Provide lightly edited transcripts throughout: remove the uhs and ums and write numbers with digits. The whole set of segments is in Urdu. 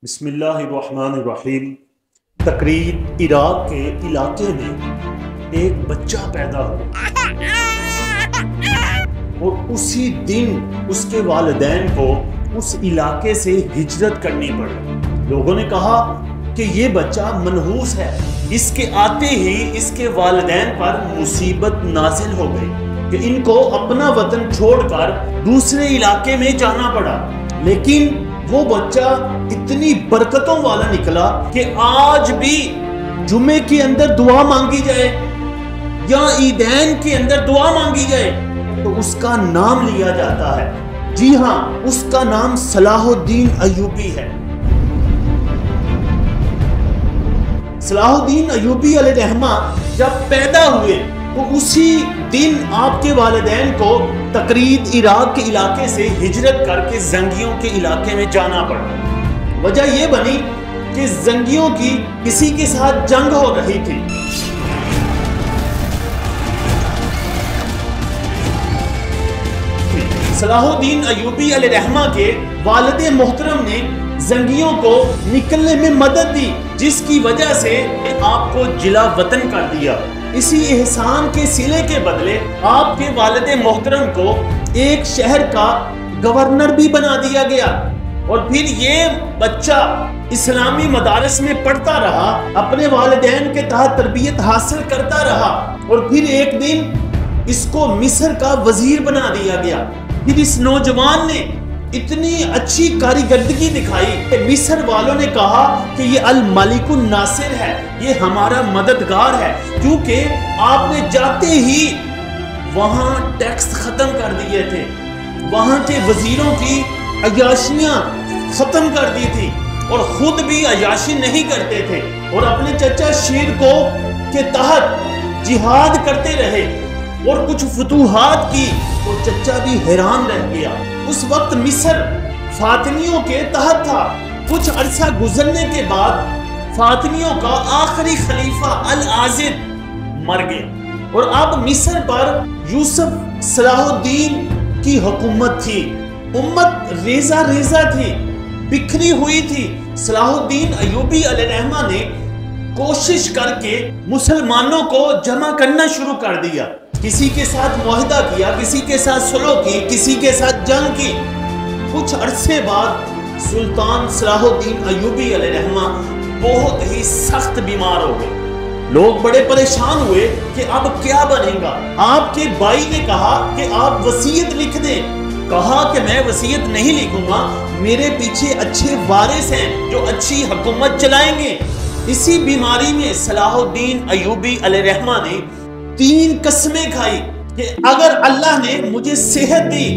بسم اللہ الرحمن الرحیم۔ تقریب عراق کے علاقے میں ایک بچہ پیدا ہوا اور اسی دن اس کے والدین کو اس علاقے سے ہجرت کرنی پڑی۔ لوگوں نے کہا کہ یہ بچہ منحوس ہے، اس کے آتے ہی اس کے والدین پر مصیبت نازل ہو گئی کہ ان کو اپنا وطن چھوڑ کر دوسرے علاقے میں جانا پڑا۔ لیکن وہ بچہ اتنی برکتوں والا نکلا کہ آج بھی جمعے کے اندر دعا مانگی جائے یا عیدین کے اندر دعا مانگی جائے تو اس کا نام لیا جاتا ہے۔ جی ہاں، اس کا نام صلاح الدین ایوبی ہے۔ صلاح الدین ایوبی علیہ الرحمہ جب پیدا ہوئے تو اسی دن آپ کے والدین کو تقرید عراق کے علاقے سے ہجرت کر کے زنگیوں کے علاقے میں جانا پڑا۔ وجہ یہ بنی کہ زنگیوں کی کسی کے ساتھ جنگ ہو رہی تھی۔ صلاح الدین ایوبی علیہ الرحمہ کے والد محترم نے زنگیوں کو نکلنے میں مدد دی، جس کی وجہ سے آپ کو جلا وطن کر دیا۔ اسی احسان کے صلے کے بدلے آپ کے والد محترم کو ایک شہر کا گورنر بھی بنا دیا گیا، اور پھر یہ بچہ اسلامی مدارس میں پڑھتا رہا، اپنے والدین کے تحت تربیت حاصل کرتا رہا، اور پھر ایک دن اس کو مصر کا وزیر بنا دیا گیا۔ پھر اس نوجوان نے اتنی اچھی کارکردگی دکھائی کہ مصر والوں نے کہا کہ یہ الملک الناصر ہے، یہ ہمارا مددگار ہے، کیونکہ آپ نے جاتے ہی وہاں ٹیکس ختم کر دیے تھے، وہاں کے وزیروں کی عیاشیاں ختم کر دی تھی، اور خود بھی عیاشی نہیں کرتے تھے، اور اپنے چچا شیر کو کے تحت جہاد کرتے رہے اور کچھ فتوحات کی، اور چچا بھی حیران رہ گیا۔ اس وقت مصر فاطمیوں کے تحت تھا۔ کچھ عرصہ گزرنے کے بعد فاطمیوں کا آخری خلیفہ العازد مر گیا، اور اب مصر پر یوسف صلاح الدین کی حکومت تھی۔ امت ریزہ ریزہ تھی، بکھری ہوئی تھی۔ صلاح الدین ایوبی علیہ الرحمہ نے کوشش کر کے مسلمانوں کو جمع کرنا شروع کر دیا، کسی کے ساتھ معاہدہ کیا، کسی کے ساتھ صلح کی، کسی کے ساتھ جنگ کی۔ کچھ عرصے بعد سلطان صلاح الدین ایوبی علیہ الرحمہ بہت ہی سخت بیمار ہو گئے۔ لوگ بڑے پریشان ہوئے کہ اب کیا بنے گا۔ آپ کے بھائی نے کہا کہ آپ وصیت لکھ دیں۔ کہا کہ میں وصیت نہیں لکھوں گا، میرے پیچھے اچھے وارث ہیں جو اچھی حکومت چلائیں گے۔ اسی بیماری میں صلاح الدین ایوبی علیہ الرحمہ نے 3 قسمیں کھائی کہ اگر اللہ نے مجھے صحت دی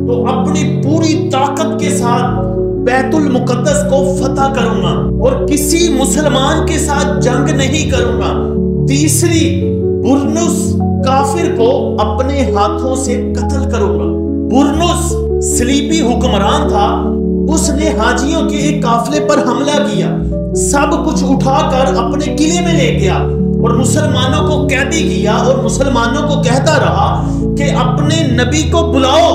تو اپنی پوری طاقت کے ساتھ بیت المقدس کو فتح کروں گا اور کسی مسلمان کے ساتھ جنگ نہیں کروں گا۔ تیسری، برنس کافر کو اپنے ہاتھوں سے قتل کروں گا۔ برنس صلیبی حکمران تھا، اس نے حاجیوں کے ایک قافلے پر حملہ کیا، سب کچھ اٹھا کر اپنے قلعے میں لے گیا اور مسلمانوں کو قیدی کیا، اور مسلمانوں کو کہتا رہا کہ اپنے نبی کو بلاؤ،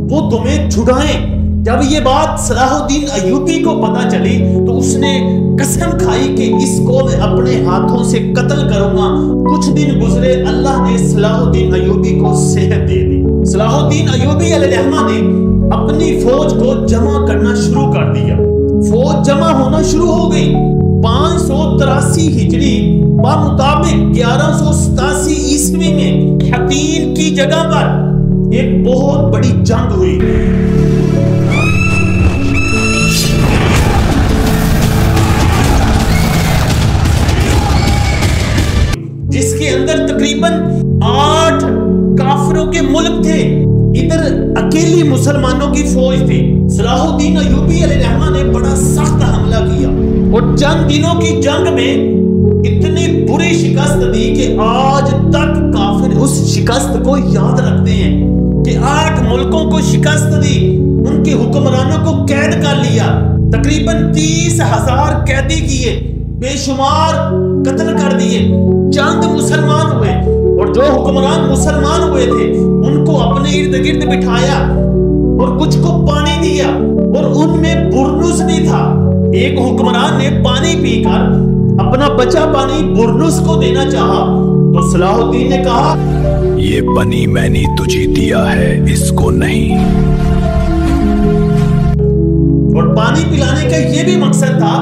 وہ تمہیں چھڑائیں۔ جب یہ بات صلاح الدین ایوبی کو پتہ چلی تو اس نے قسم کھائی کہ اس کو میں اپنے ہاتھوں سے قتل کروں گا۔ کچھ دن گزرے، اللہ نے صلاح الدین ایوبی کو صحت دے دی۔ صلاح الدین ایوبی علیہ الرحمہ نے اپنی فوج کو جمع کرنا شروع کر دیا۔ فوج جمع ہونا شروع ہو گئی۔ 583 ہجری بمطابق 1187 عیسوی میں حطین کی جگہ پر ایک بہت بڑی جنگ ہوئی۔ جس کے اندر تقریباً 8 کافروں کے ملک تھے، ادھر اکیلی مسلمانوں کی فوج تھی۔ صلاح الدین ایوبی علیہ الرحمہ نے بڑا سخت حملہ کیا اور چند دنوں کی جنگ میں اتنی بری شکست دی کہ آج تک کافر اس شکست کو یاد رکھتے ہیں کہ 8 ملکوں کو شکست دی، ان کے حکمرانوں کو قید کر لیا، تقریباً 30,000 قیدی کیے، بے شمار قتل کر دیے، چند مسلمان ہوئے، اور جو حکمران مسلمان ہوئے تھے ان کو اپنے ارد گرد بٹھایا اور کچھ کو پانی دیا، اور ان میں برنس بھی تھا ایک حکمران نے پانی پی کر اپنا بچا پانی برنس کو دینا چاہا تو صلاح الدین نے کہا یہ پانی میں نے تجھے دیا ہے، اس کو نہیں۔ اور پانی پلانے کا یہ بھی مقصد تھا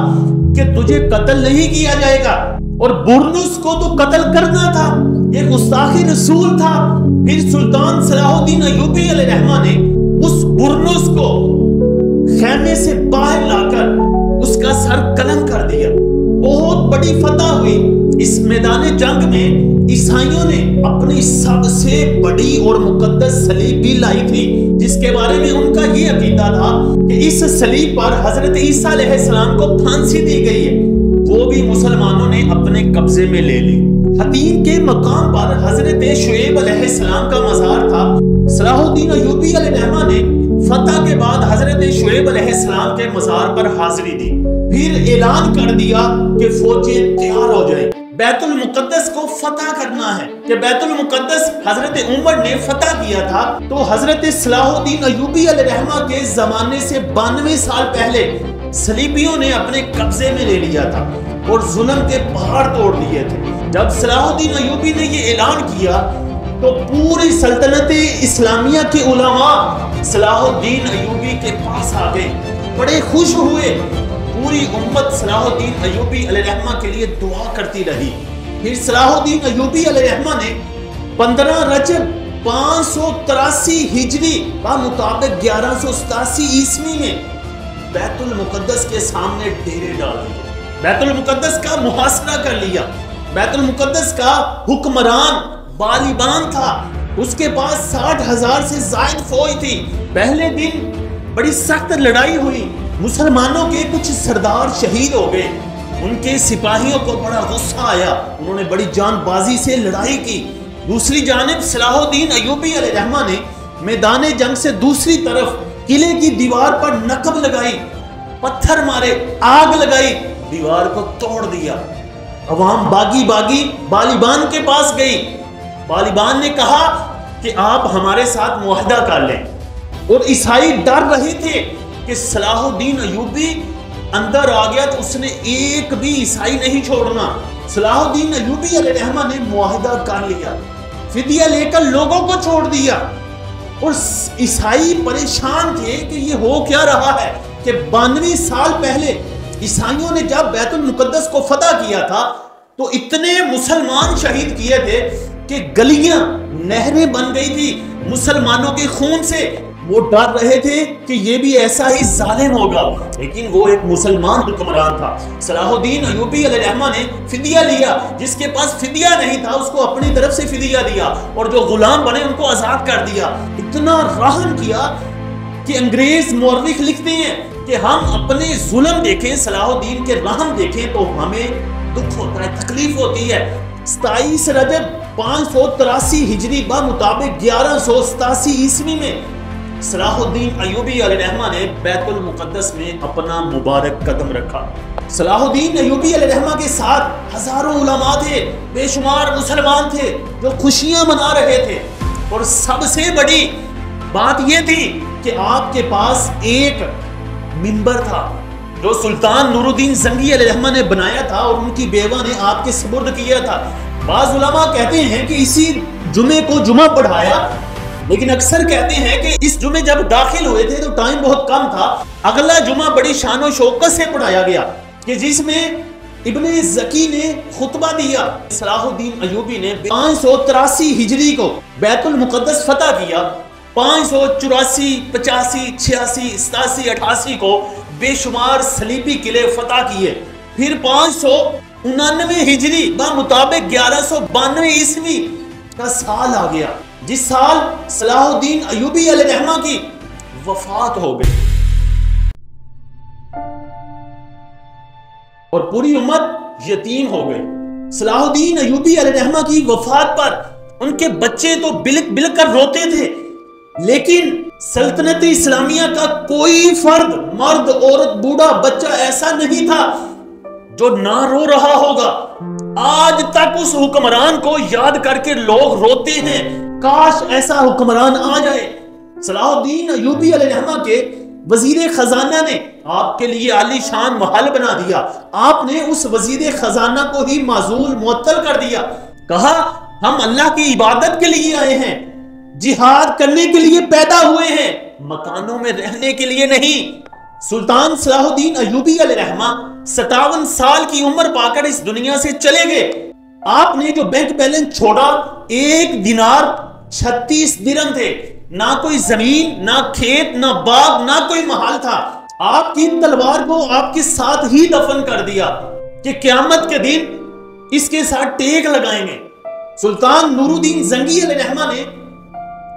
کہ تجھے قتل نہیں کیا جائے گا، اور برنس کو تو قتل کرنا تھا، یہ گستاخی رسول تھا۔ پھر سلطان صلاح الدین ایوبی علیہ الرحمہ نے اس برنس کو خیمے سے باہر لا کر اس کا سر قلم کر دیا۔ بہت بڑی فتح ہوئی۔ اس میدان جنگ میں عیسائیوں نے اپنی سب سے بڑی اور مقدس صلیب بھی لائی تھی، جس کے بارے میں ان کا یہ عقیدہ تھا کہ اس صلیب پر حضرت عیسیٰ علیہ السلام کو پھانسی دی گئی ہے، وہ بھی مسلمانوں نے اپنے قبضے میں لے لی۔ حتیم کے مقام پر حضرت شعیب علیہ السلام کا مزار تھا۔ صلاح الدین ایوبی علیہ الرحمہ نے فتح کے بعد حضرت شعیب علیہ السلام کے مزار پر حاضری دی، پھر اعلان کر دیا کہ فوجیں تیار ہو جائیں، بیت المقدس کو فتح کرنا ہے۔ کہ بیت المقدس حضرت عمر نے فتح کیا تھا تو حضرت صلاح الدین ایوبی علیہ الرحمہ کے زمانے سے 92 سال پہلے صلیبیوں نے اپنے قبضے میں لے لیا تھا اور ظلم کے پہاڑ توڑ دیے تھے۔ جب صلاح الدین ایوبی نے یہ اعلان کیا تو پوری سلطنت اسلامیہ کے علماء صلاح الدین ایوبی کے پاس آ گئے، بڑے خوش ہوئے۔ پوری امت صلاح الدین ایوبی علیہ الرحمہ کے لیے دعا کرتی رہی۔ پھر صلاح الدین ایوبی علیہ الرحمہ نے 15 رجب 583 ہجری مطابق 1187 عیسوی میں بیت المقدس کے سامنے ڈیرے ڈال دیے، بیت المقدس کا محاصرہ کر لیا۔ بیت المقدس کا حکمران بالیبان تھا، اس کے پاس 60,000 سے زائد فوج تھی۔ پہلے دن بڑی سخت لڑائی ہوئی، مسلمانوں کے کچھ سردار شہید ہو گئے، ان کے سپاہیوں کو بڑا غصہ آیا، انہوں نے بڑی جان بازی سے لڑائی کی۔ دوسری جانب صلاح الدین ایوبی علیہ الرحمہ نے میدان جنگ سے دوسری طرف قلعے کی دیوار پر نقب لگائی، پتھر مارے، آگ لگائی، دیوار کو توڑ دیا۔ عوام باغی بالیبان کے پاس گئی۔ بالیبان نے کہا کہ آپ ہمارے ساتھ معاہدہ کر لیں، اور عیسائی ڈر رہے تھے کہ صلاح الدین ایوبی اندر آ گیا تو اس نے ایک بھی عیسائی نہیں چھوڑنا۔ صلاح الدین ایوبی علیہ الرحمہ نے معاہدہ کر لیا، فدیہ لے کر لوگوں کو چھوڑ دیا، اور عیسائی پریشان تھے کہ یہ ہو کیا رہا ہے کہ 92 سال پہلے عیسائیوں نے جب بیت المقدس کو فتح کیا تھا تو اتنے مسلمان شہید کیے تھے کہ گلیاں نہریں بن گئی تھی مسلمانوں کے خون سے۔ وہ ڈر رہے تھے کہ یہ بھی ایسا ہی ظالم ہوگا، لیکن وہ ایک مسلمان حکمران تھا۔ صلاح الدین ایوبی علیہ الرحمہ نے فدیہ لیا، جس کے پاس فدیہ نہیں تھا اس کو اپنی طرف سے فدیہ دیا، اور جو غلام بنے ان کو آزاد کر دیا۔ اتنا رحم کیا کہ انگریز مورخ لکھتے ہیں کہ ہم اپنے ظلم دیکھیں، صلاح الدین کے رحم دیکھیں تو ہمیں دکھ ہوتا ہے، تکلیف ہوتی ہے۔ 27 رجب 583 ہجری مطابق 1187 عیسوی میں صلاح الدین ایوبی علیہ الرحمہ نے بیت المقدس میں اپنا مبارک قدم رکھا۔ صلاح الدین ایوبی علیہ الرحمہ کے ساتھ ہزاروں علماء تھے، بے شمار مسلمان تھے جو خوشیاں منا رہے تھے، اور سب سے بڑی بات یہ تھی کہ آپ کے پاس ایک منبر تھا جو سلطان نور الدین زنگی علیہ الرحمہ نے بنایا تھا اور ان کی بیوہ نے آپ کے سپرد کیا تھا۔ بعض علماء کہتے ہیں کہ اسی جمعے کو جمعہ پڑھایا، لیکن اکثر کہتے ہیں کہ اس جمعے جب داخل ہوئے تھے تو ٹائم بہت کم تھا، اگلا جمعہ بڑی شان و شوکت سے پڑھایا گیا کہ جس میں ابن زکی نے خطبہ دیا۔ صلاح الدین ایوبی نے 583 ہجری کو بیت المقدس فتح کیا، 584 85 86 87 88 کو بے شمار صلیبی قلعے فتح کیے، پھر 599 ہجری مطابق 1192 عیسوی کا سال آ گیا، جس سال صلاح الدین ایوبی علیہ الرحمہ کی وفات ہو گئی، اور پوری امت یتیم ہو گئی۔ صلاح الدین ایوبی علیہ الرحمہ کی وفات پر ان کے بچے تو بلک بلک کر روتے تھے، لیکن سلطنت اسلامیہ کا کوئی فرد، مرد، عورت، بوڑھا، بچہ ایسا نہیں تھا جو نہ رو رہا ہوگا۔ آج تک اس حکمران کو یاد کر کے لوگ روتے ہیں، کاش ایسا حکمران آ جائے۔ صلاح الدین ایوبی علیہ الرحمہ کے وزیر خزانہ نے آپ کے لیے عالی شان محل بنا دیا، آپ نے اس وزیر خزانہ کو ہی معزول معطل کر دیا، کہا ہم اللہ کی عبادت کے لیے آئے ہیں، جہاد کرنے کے لیے پیدا ہوئے ہیں، مکانوں میں رہنے کے لیے نہیں۔ سلطان صلاح الدین ایوبی علیہ رحمہ 57 سال کی عمر پا کر اس دنیا سے چلے گئے۔ آپ نے جو بینک بیلنس چھوڑا 1 دینار 36 درہم تھے، نہ کوئی زمین، نہ کھیت، نہ باغ، نہ کوئی محل تھا۔ آپ کی تلوار کو آپ کے ساتھ ہی دفن کر دیا کہ قیامت کے دن اس کے ساتھ ٹیک لگائیں گے۔ سلطان نور الدین زنگی علیہ رحمہ نے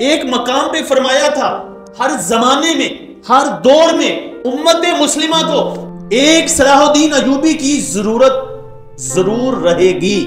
ایک مقام پہ فرمایا تھا، ہر زمانے میں، ہر دور میں امت مسلمہ کو ایک صلاح الدین ایوبی کی ضرورت ضرور رہے گی۔